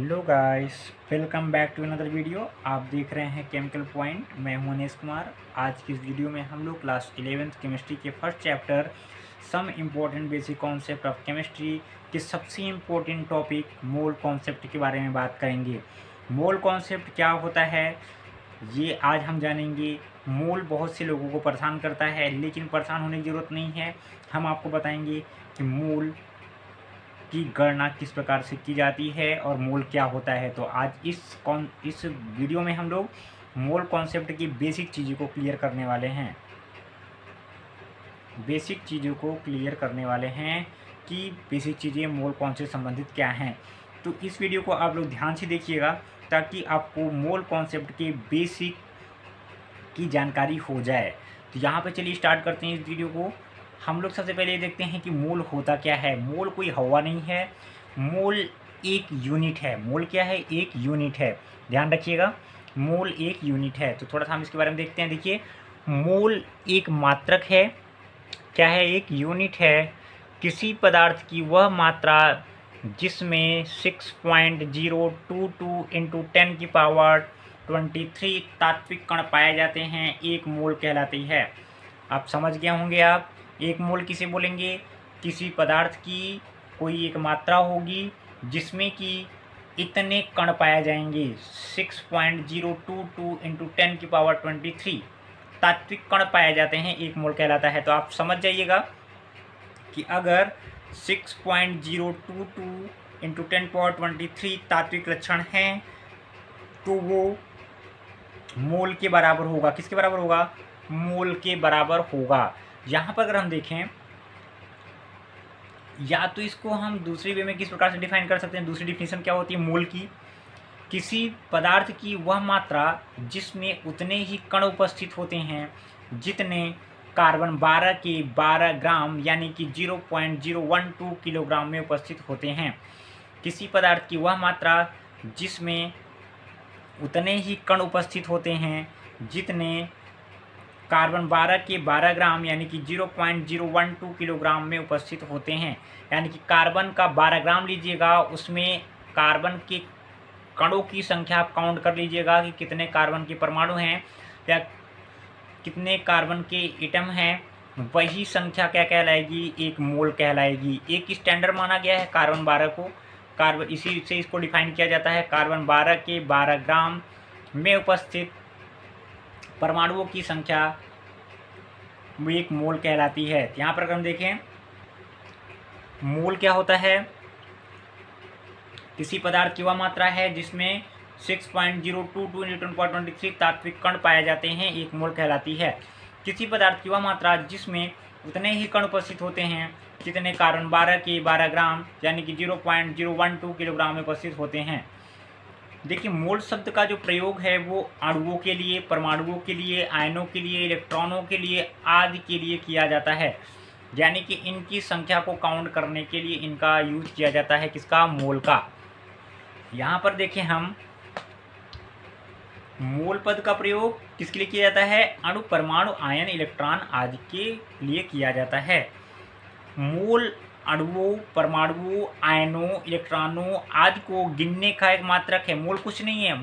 Hello guys, welcome back to another video. आप देख रहे हैं केमिकल पॉइंट। मैं हूं अनीश कुमार। आज की इस वीडियो में हम लोग क्लास 11th केमिस्ट्री के first chapter some important basic concept of chemistry के सबसे इम्पोर्टेंट टॉपिक मोल कॉन्सेप्ट के बारे में बात करेंगे। मोल कॉन्सेप्ट क्या होता है ये आज हम जानेंगे। मोल बहुत से लोगों को परेशान करता है, लेकिन परेशान होने की ज़रूरत नहीं है। हम आपको बताएंगे कि मोल की गणना किस प्रकार से की जाती है और मोल क्या होता है। तो आज इस वीडियो में हम लोग मोल कॉन्सेप्ट की बेसिक चीज़ों को क्लियर करने वाले हैं। कि बेसिक चीज़ें मोल कॉन्सेप्ट से संबंधित क्या हैं। तो इस वीडियो को आप लोग ध्यान से देखिएगा ताकि आपको मोल कॉन्सेप्ट के बेसिक की जानकारी हो जाए। तो यहाँ पे चलिए स्टार्ट करते हैं इस वीडियो को। हम लोग सबसे पहले ये देखते हैं कि मोल होता क्या है। मोल कोई हवा नहीं है, मोल एक यूनिट है। मोल क्या है? एक यूनिट है। ध्यान रखिएगा, मोल एक यूनिट है। तो थोड़ा सा हम इसके बारे में देखते हैं। देखिए, मोल एक मात्रक है। क्या है? एक यूनिट है किसी पदार्थ की वह मात्रा जिसमें 6.022 इंटू 10⁻23 तात्विक कण पाए जाते हैं, एक मोल कहलाती है। आप समझ गए होंगे। आप एक मोल किसे बोलेंगे? किसी पदार्थ की कोई एक मात्रा होगी जिसमें कि इतने कण पाए जाएंगे। 6.022 इंटू 10⁻23 तात्विक कण पाए जाते हैं, एक मोल कहलाता है। तो आप समझ जाइएगा कि अगर 6.022 इंटू 10⁻23 तात्विक लक्षण हैं तो वो मोल के बराबर होगा। किसके बराबर होगा? मोल के बराबर होगा। यहाँ पर अगर हम देखें, या तो इसको हम दूसरी वे में किस प्रकार से डिफाइन कर सकते हैं। दूसरी डिफिनेशन क्या होती है मोल की? किसी पदार्थ की वह मात्रा जिसमें उतने ही कण उपस्थित होते हैं जितने कार्बन 12 के 12 ग्राम यानी कि 0.012 किलोग्राम में उपस्थित होते हैं। किसी पदार्थ की वह मात्रा जिसमें उतने ही कण उपस्थित होते हैं जितने कार्बन 12 के 12 ग्राम यानी कि 0.012 किलोग्राम में उपस्थित होते हैं। यानी कि कार्बन का 12 ग्राम लीजिएगा, उसमें कार्बन के कणों की संख्या आप काउंट कर लीजिएगा कि कितने कार्बन के परमाणु हैं या कितने कार्बन के एटम हैं। वही संख्या क्या कहलाएगी? एक मोल कहलाएगी। एक स्टैंडर्ड माना गया है कार्बन 12 को। कार्बन इसी से इसको डिफाइन किया जाता है। कार्बन 12 के 12 ग्राम में उपस्थित परमाणुओं की संख्या एक मोल कहलाती है। यहाँ पर अगर हम देखें, मोल क्या होता है? किसी पदार्थ की वह मात्रा है जिसमें 6.022 न्यूटन पर 23 तात्विक कण पाए जाते हैं, एक मोल कहलाती है। किसी पदार्थ की वह मात्रा जिसमें उतने ही कण उपस्थित होते हैं जितने कार्बन 12 के 12 ग्राम यानी कि 0.012 किलोग्राम में उपस्थित होते हैं। देखिए, मोल शब्द का जो प्रयोग है वो अणुओं के लिए, परमाणुओं के लिए, आयनों के लिए, इलेक्ट्रॉनों के लिए आदि के लिए किया जाता है। यानी कि इनकी संख्या को काउंट करने के लिए इनका यूज किया जाता है। किसका? मोल का। यहाँ पर देखें हम, मोल पद का प्रयोग किसके लिए किया जाता है? अणु, परमाणु, आयन, इलेक्ट्रॉन आदि के लिए किया जाता है। मोल अणुओं, परमाणुओं, आयनों, इलेक्ट्रॉनों आदि को गिनने का एक मात्रक है। मोल कुछ नहीं है।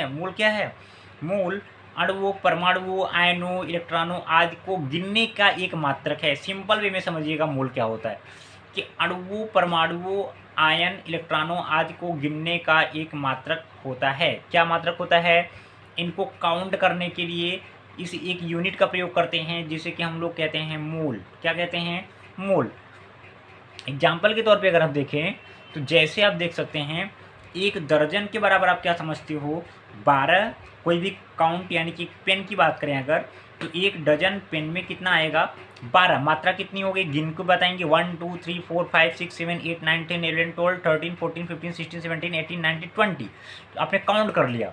मोल क्या है? मोल अणुओं, परमाणुओं, आयनों, इलेक्ट्रॉनों आदि को गिनने का एक मात्रक है। सिंपल वे में समझिएगा मोल क्या होता है कि अणुओं, परमाणुओं, आयन, इलेक्ट्रॉनों आदि को गिनने का एक मात्रक होता है। क्या मात्रक होता है? इनको काउंट करने के लिए इस एक यूनिट का प्रयोग करते हैं जिसे कि हम लोग कहते हैं मोल। क्या कहते हैं? मोल। एग्जाम्पल के तौर पे अगर हम देखें तो जैसे आप देख सकते हैं, एक दर्जन के बराबर आप क्या समझते हो? 12। कोई भी काउंट यानी कि पेन की बात करें अगर, तो एक डजन पेन में कितना आएगा? 12। मात्रा कितनी हो गई? गिन को बताएंगे। 1 2 3 4 5 6 7 8 9 10 11 12 13 14 15 16 17 18 19 20। तो आपने काउंट कर लिया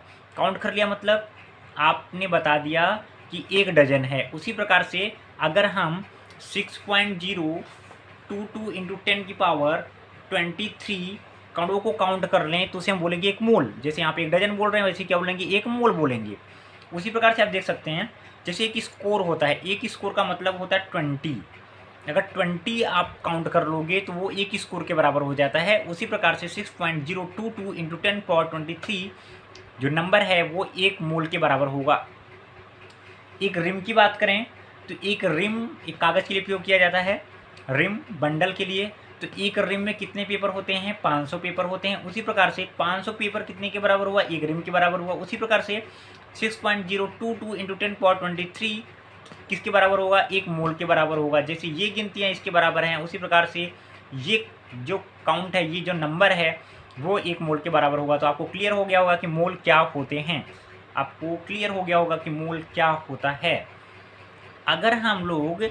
मतलब आपने बता दिया कि एक डजन है। उसी प्रकार से अगर हम 6.022 इंटू 10⁻23 कणों को काउंट कर लें तो उसे हम बोलेंगे एक मोल। जैसे यहाँ पे एक डजन बोल रहे हैं, वैसे क्या बोलेंगे? एक मोल बोलेंगे। उसी प्रकार से आप देख सकते हैं, जैसे एक स्कोर होता है। एक स्कोर का मतलब होता है 20। अगर 20 आप काउंट कर लोगे तो वो एक स्कोर के बराबर हो जाता है। उसी प्रकार से 6.022 इंटू 10⁻23 जो नंबर है वो एक मोल के बराबर होगा। एक रिम की बात करें तो एक रिम एक कागज़ के लिए उपयोग किया जाता है, रिम बंडल के लिए। तो एक रिम में कितने पेपर होते हैं? 500 पेपर होते हैं। उसी प्रकार से 500 पेपर कितने के बराबर हुआ? एक रिम के बराबर हुआ। उसी प्रकार से 6.022 इंटू 10⁻23 किसके बराबर होगा? एक मोल के बराबर होगा। जैसे ये गिनतियाँ इसके बराबर हैं, उसी प्रकार से ये जो काउंट है, ये जो नंबर है वो एक मोल के बराबर होगा। तो आपको क्लियर हो गया होगा कि मोल क्या होते हैं। आपको क्लियर हो गया होगा कि मोल क्या होता है। अगर हम लोग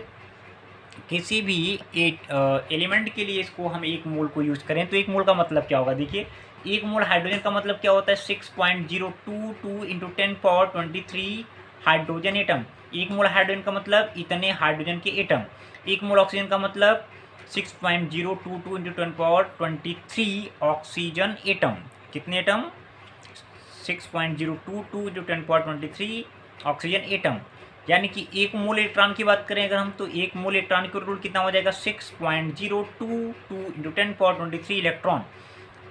किसी भी एलिमेंट के लिए इसको हम एक मोल को यूज करें तो एक मोल का मतलब क्या होगा? देखिए, एक मोल हाइड्रोजन का मतलब क्या होता है? 6.022 इंटू 10⁻23 हाइड्रोजन एटम। एक मोल हाइड्रोजन का मतलब इतने हाइड्रोजन के एटम। एक मोल ऑक्सीजन का मतलब 6.022 इंटू 10⁻23 ऑक्सीजन एटम। कितने एटम? 6.022 into 10⁻23 oxygen atom. यानी कि एक मोल इलेक्ट्रॉन की बात करें अगर हम, तो एक मोल इलेक्ट्रॉन का रूल कितना हो जाएगा? 6.022 इंटू 10⁻23 इलेक्ट्रॉन।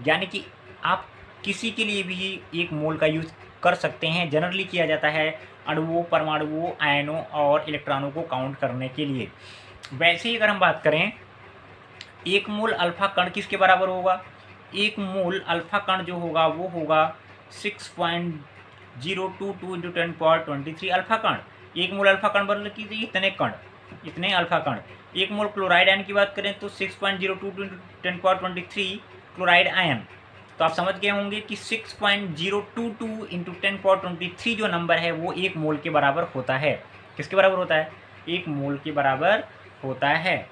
यानी कि आप किसी के लिए भी एक मोल का यूज कर सकते हैं। जनरली किया जाता है अणुओं, परमाणुओं, आयनों और इलेक्ट्रॉनों को काउंट करने के लिए। वैसे ही अगर हम बात करें, एक मोल अल्फा कण किसके बराबर होगा? एक मोल अल्फा कण जो होगा वो होगा 6.022 इंटू 10⁻23 अल्फा कण। एक मोल अल्फा कण मतलब कि इतने कण, इतने अल्फा कण। एक मोल क्लोराइड आयन की बात करें तो 6.022 इंटू 10⁻23 क्लोराइड आयन। तो आप समझ गए होंगे कि 6.022 इंटू 10⁻23 जो नंबर है वो एक मोल के बराबर होता है। किसके बराबर होता है? एक मोल के बराबर होता है।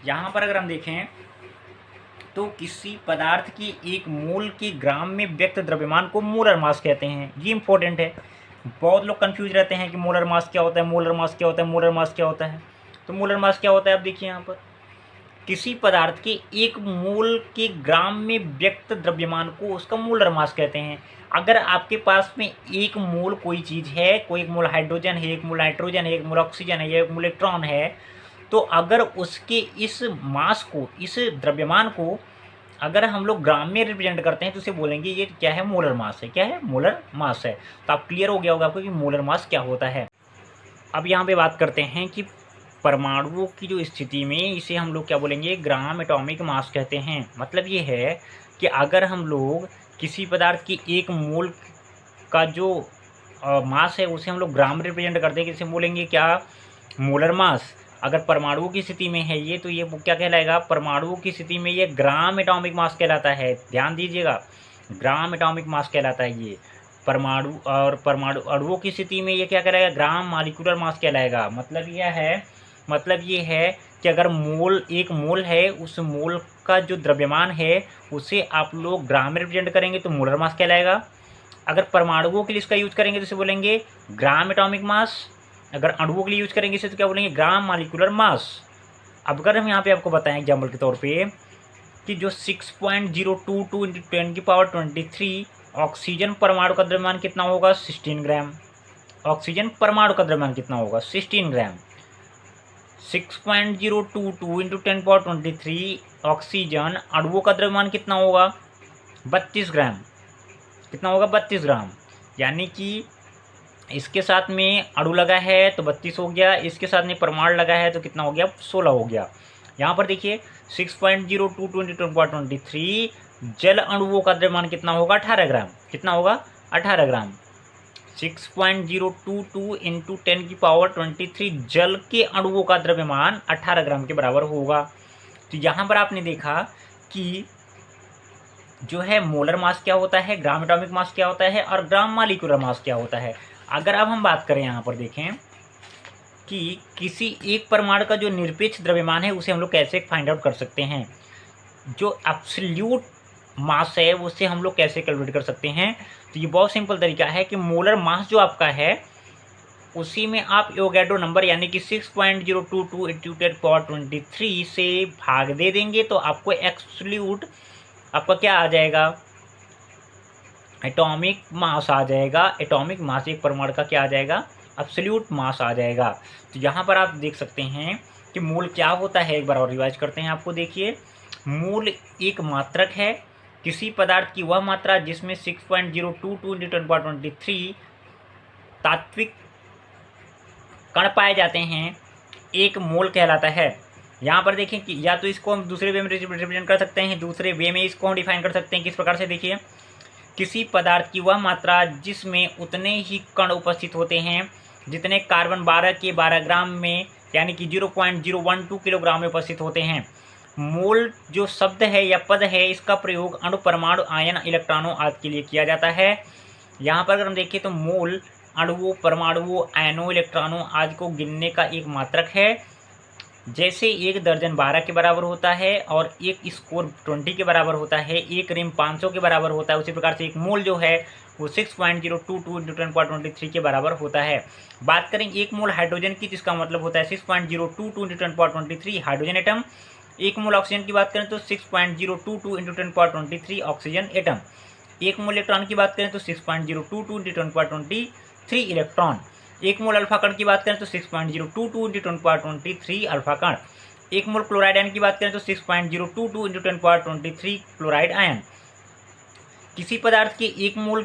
यहाँ पर अगर हम देखें तो किसी पदार्थ के एक मोल के ग्राम में व्यक्त द्रव्यमान को मोलर मास कहते हैं। ये इंपॉर्टेंट है। बहुत लोग कंफ्यूज रहते हैं कि मोलर मास क्या होता है, मोलर मास क्या होता है, मोलर मास क्या होता है। तो मोलर मास क्या होता है आप देखिए यहाँ पर, किसी पदार्थ के एक मोल के ग्राम में व्यक्त द्रव्यमान को उसका मोलर मास कहते हैं। अगर आपके पास में एक मोल कोई चीज़ है, कोई एक मोल हाइड्रोजन है, एक मोल नाइट्रोजन है, एक मोल ऑक्सीजन है, एक मोल इलेक्ट्रॉन है, तो अगर उसके इस मास को, इस द्रव्यमान को अगर हम लोग ग्राम में रिप्रेजेंट करते हैं तो उसे बोलेंगे ये क्या है? मोलर मास है। क्या है? मोलर मास है। तो आप क्लियर हो गया होगा आपको कि मोलर मास क्या होता है। अब यहाँ पे बात करते हैं कि परमाणुओं की जो स्थिति में इसे हम लोग क्या बोलेंगे? ग्राम एटॉमिक मास कहते हैं। मतलब ये है कि अगर हम लोग किसी पदार्थ की एक मोल का जो मास है उसे हम लोग ग्राम में रिप्रेजेंट करते हैं, किसे बोलेंगे? क्या? Molar mass. अगर परमाणुओं की स्थिति में है ये, तो ये क्या कहलाएगा? परमाणुओं की स्थिति में ये ग्राम एटॉमिक मास कहलाता है। ध्यान दीजिएगा, ग्राम एटॉमिक मास कहलाता है ये। परमाणु और परमाणु अणुओं की स्थिति में ये क्या कहलाएगा? ग्राम मॉलिक्यूलर मास कहलाएगा। मतलब ये है कि अगर मोल, एक मोल है, उस मोल का जो द्रव्यमान है उसे आप लोग ग्राम में रिप्रेजेंट करेंगे तो मोलर मास कहलाएगा। अगर परमाणुओं के लिए इसका यूज करेंगे तो इसे बोलेंगे ग्राम एटॉमिक मास। अगर अणुओं के लिए यूज करेंगे इसे तो क्या बोलेंगे? Gram molecular mass. अब अगर हम यहाँ पे आपको बताएं एग्जाम्पल के तौर पे कि जो 6.022 इंटू 10⁻23 ऑक्सीजन परमाणु का द्रव्यमान कितना होगा? 16 ग्राम। ऑक्सीजन परमाणु का द्रव्यमान कितना होगा? 16 ग्राम। 6.022 इंटू 10⁻23 ऑक्सीजन अणुओं का द्रव्यमान कितना होगा? 32 ग्राम। कितना होगा? 32 ग्राम। यानी कि इसके साथ में अणु लगा है तो 32 हो गया, इसके साथ में परमाणु लगा है तो कितना हो गया? 16 हो गया। यहाँ पर देखिए 6.022 इंटू 10⁻23 जल अणुओं का द्रव्यमान कितना होगा? 18 ग्राम। कितना होगा? 18 ग्राम। 6.022 इंटू 10⁻23 जल के अणुओं का द्रव्यमान 18 ग्राम के बराबर होगा। तो यहाँ पर आपने देखा कि जो है मोलर मास क्या होता है, ग्राम एटॉमिक मास क्या होता है और ग्राम मॉलिक्यूलर मास क्या होता है। अगर अब हम बात करें यहाँ पर देखें कि किसी एक परमाणु का जो निरपेक्ष द्रव्यमान है उसे हम लोग कैसे फाइंड आउट कर सकते हैं, जो एब्सोल्यूट मास है उससे हम लोग कैसे कैलकुलेट कर सकते हैं। तो ये बहुत सिंपल तरीका है कि मोलर मास जो आपका है उसी में आप एवोगैड्रो नंबर यानी कि 6.022 इंटू 10⁻23 से भाग दे देंगे तो आपको एब्सोल्यूट आपका क्या आ जाएगा? एटॉमिक मास आ जाएगा। एटॉमिक मास एक परमाणु का क्या आ जाएगा? एब्सोल्यूट मास आ जाएगा। तो यहाँ पर आप देख सकते हैं कि मोल क्या होता है, एक बार और रिवाइज करते हैं आपको। देखिए, मोल एक मात्रक है, किसी पदार्थ की वह मात्रा जिसमें 6.022 × 10⁻23 तात्विक कण पाए जाते हैं, एक मोल कहलाता है। यहाँ पर देखें कि या तो इसको हम दूसरे वे में रिप्रेजेंट कर सकते हैं, दूसरे वे में इसको हम डिफाइन कर सकते हैं किस प्रकार से। देखिए, किसी पदार्थ की वह मात्रा जिसमें उतने ही कण उपस्थित होते हैं जितने कार्बन 12 के 12 ग्राम में, यानी कि 0.012 किलोग्राम में उपस्थित होते हैं। मोल जो शब्द है या पद है, इसका प्रयोग अणु, परमाणु, आयन, इलेक्ट्रॉनों आदि के लिए किया जाता है। यहाँ पर अगर हम देखें तो मोल अणुओं, परमाणुओं, आयनों, इलेक्ट्रॉनों आदि को गिनने का एक मात्रक है। जैसे एक दर्जन 12 के बराबर होता है और एक स्कोर 20 के बराबर होता है, एक रिम 500 के बराबर होता है, उसी प्रकार से एक मोल जो है वो 6.022 × 10⁻23 के बराबर होता है। बात करें एक मोल हाइड्रोजन की, जिसका मतलब होता है 6.022 × 10⁻23 हाइड्रोजन एटम। एक मोल ऑक्सीजन की बात करें तो 6.022 × 10⁻23 ऑक्सीजन एटम। एक मोल इलेक्ट्रॉन की बात करें तो 6.022 × 10⁻23 इलेक्ट्रॉन। एक मोल अल्फा कण की बात करें तो 6.022 × 10⁻23 अल्फा कण। एक मोल क्लोराइड आयन की बात करें तो 6.022 × 10⁻23 क्लोराइड आयन। किसी पदार्थ के एक मोल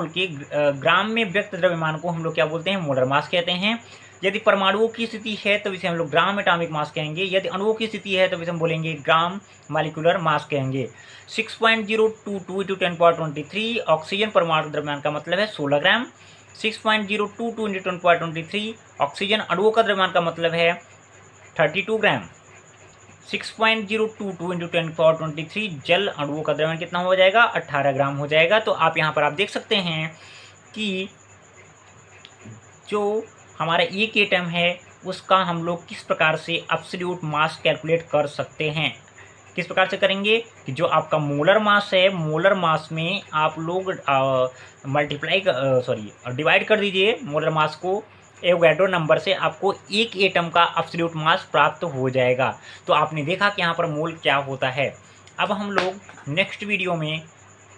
के ग्राम में व्यक्त द्रव्यमान को हम लोग क्या बोलते हैं, मोलर मास कहते हैं। यदि परमाणुओं की स्थिति है तो इसे हम लोग ग्राम एटॉमिक मास कहेंगे, यदि अणुओं की स्थिति है तो इसे हम बोलेंगे ग्राम मॉलिक्यूलर मास कहेंगे। 6.022 × 10⁻23 ऑक्सीजन परमाणु द्रव्यमान का मतलब है 16 ग्राम। 6.022 × 10⁻23 ऑक्सीजन अणुओं का द्रव्यमान का मतलब है 32 ग्राम। 6.022 × 10⁻23 जल अणुओं का द्रव्यमान कितना हो जाएगा, 18 ग्राम हो जाएगा। तो आप यहाँ पर आप देख सकते हैं कि जो हमारा एक एटम है उसका हम लोग किस प्रकार से एब्सोल्यूट मास कैलकुलेट कर सकते हैं। किस प्रकार से करेंगे कि जो आपका मोलर मास है, मोलर मास में आप लोग डिवाइड कर दीजिए मोलर मास को एवोगैड्रो नंबर से, आपको एक एटम का एब्सोल्यूट मास प्राप्त हो जाएगा। तो आपने देखा कि यहाँ पर मोल क्या होता है। अब हम लोग नेक्स्ट वीडियो में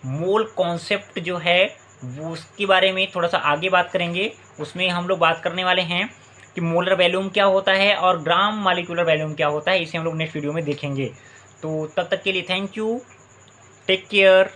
मोल कॉन्सेप्ट जो है वो उसके बारे में थोड़ा सा आगे बात करेंगे। उसमें हम लोग बात करने वाले हैं कि मोलर वैल्यूम क्या होता है और ग्राम मॉलिक्यूलर वैल्यूम क्या होता है, इसे हम लोग नेक्स्ट वीडियो में देखेंगे। तो तब तक के लिए थैंक यू, टेक केयर।